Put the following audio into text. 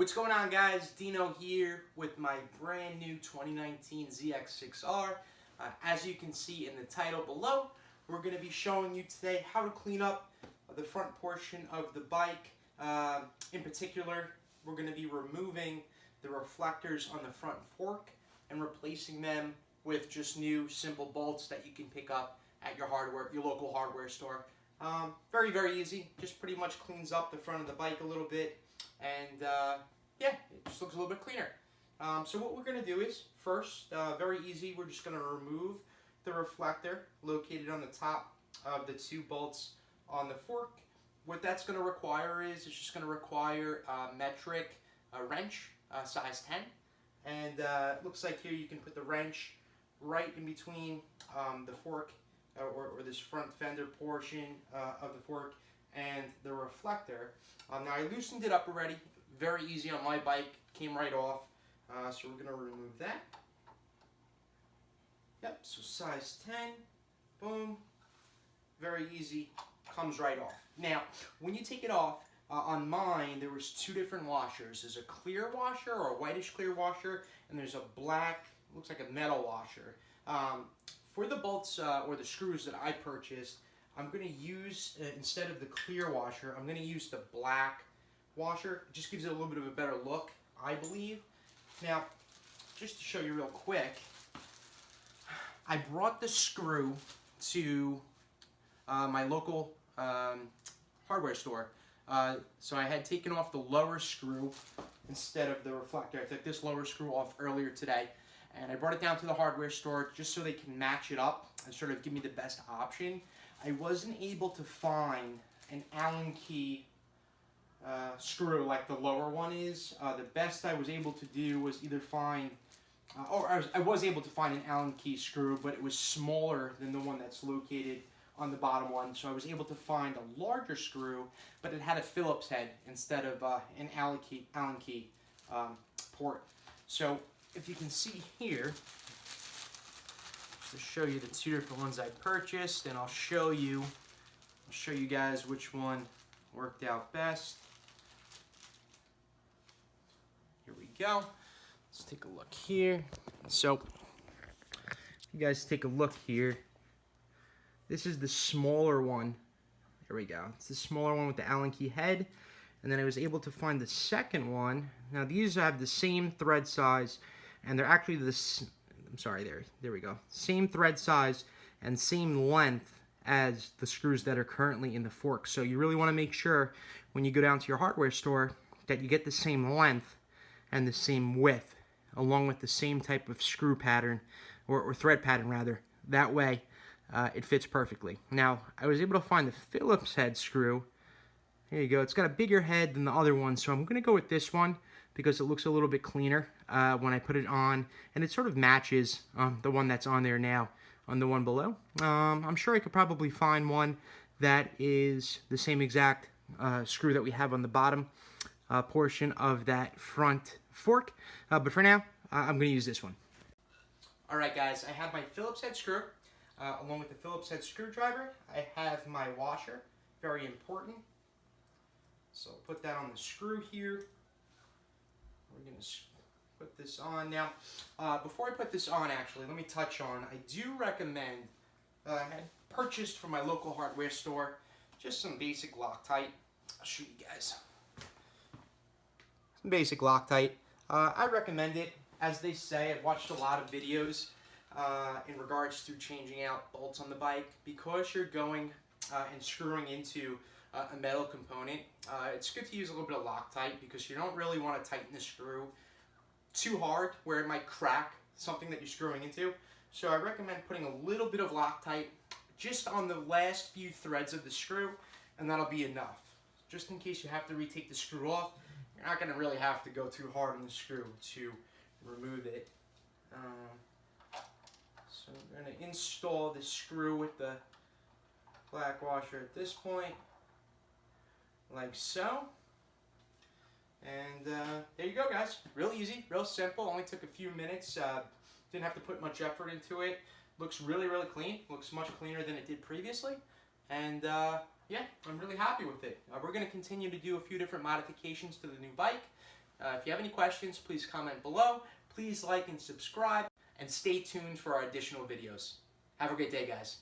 What's going on, guys? Dino here with my brand new 2019 ZX-6R. As you can see in the title below, we're going to be showing you today how to clean up the front portion of the bike. In particular, we're going to be removing the reflectors on the front fork and replacing them with just new simple bolts that you can pick up at your local hardware store. Very, very easy. Just pretty much cleans up the front of the bike a little bit. And yeah, it just looks a little bit cleaner. So what we're going to do is, first, very easy, we're just going to remove the reflector located on the top of the two bolts on the fork. What that's going to require is, it's just going to require a metric wrench, size 10. And it looks like here you can put the wrench right in between the fork, or this front fender portion of the fork and the reflector. Now I loosened it up already, very easy on my bike, came right off, so we're going to remove that. Yep, so size 10, boom, very easy, comes right off. Now, when you take it off, on mine there was two different washers. There's a clear washer, or a whitish clear washer, and there's a black, looks like a metal washer. For the bolts or the screws that I purchased, I'm going to use, instead of the clear washer, I'm going to use the black washer. It just gives it a little bit of a better look, I believe. Now, just to show you real quick, I brought the screw to my local hardware store. So I had taken off the lower screw instead of the reflector. I took this lower screw off earlier today, and I brought it down to the hardware store just so they can match it up and sort of give me the best option. I wasn't able to find an Allen key screw like the lower one is. The best I was able to do was either find, I was able to find an Allen key screw, but it was smaller than the one that's located on the bottom one. So I was able to find a larger screw, but it had a Phillips head instead of an Allen key port. So if you can see here, to show you the two different ones I purchased, and I'll show you guys which one worked out best. Here we go. Let's take a look here. So you guys take a look here. This is the smaller one. There we go. It's the smaller one with the Allen key head. And then I was able to find the second one. Now these have the same thread size, and they're actually there we go. Same thread size and same length as the screws that are currently in the fork. So you really want to make sure when you go down to your hardware store that you get the same length and the same width, along with the same type of screw pattern, or thread pattern rather. That way it fits perfectly. Now I was able to find the Phillips head screw. There you go. It's got a bigger head than the other one, so I'm going to go with this one because it looks a little bit cleaner when I put it on, and it sort of matches the one that's on there now on the one below. I'm sure I could probably find one that is the same exact screw that we have on the bottom portion of that front fork, but for now I'm going to use this one. Alright guys, I have my Phillips head screw along with the Phillips head screwdriver. I have my washer, very important. So I'll put that on the screw here. We're going to put this on. Now, before I put this on, actually, let me touch on, I do recommend, I had purchased from my local hardware store just some basic Loctite. I'll show you guys. Some basic Loctite. I recommend it. As they say, I've watched a lot of videos in regards to changing out bolts on the bike. Because you're going and screwing into a metal component, it's good to use a little bit of Loctite because you don't really want to tighten the screw too hard where it might crack something that you're screwing into. So I recommend putting a little bit of Loctite just on the last few threads of the screw, and that'll be enough. Just in case you have to retake the screw off, you're not going to really have to go too hard on the screw to remove it. So I'm going to install the screw with the black washer at this point, like so. And there you go, guys. Real easy, real simple. Only took a few minutes. Didn't have to put much effort into it. Looks really, really clean. Looks much cleaner than it did previously. And yeah, I'm really happy with it. We're going to continue to do a few different modifications to the new bike. If you have any questions, please comment below. Please like and subscribe, and stay tuned for our additional videos. Have a great day, guys.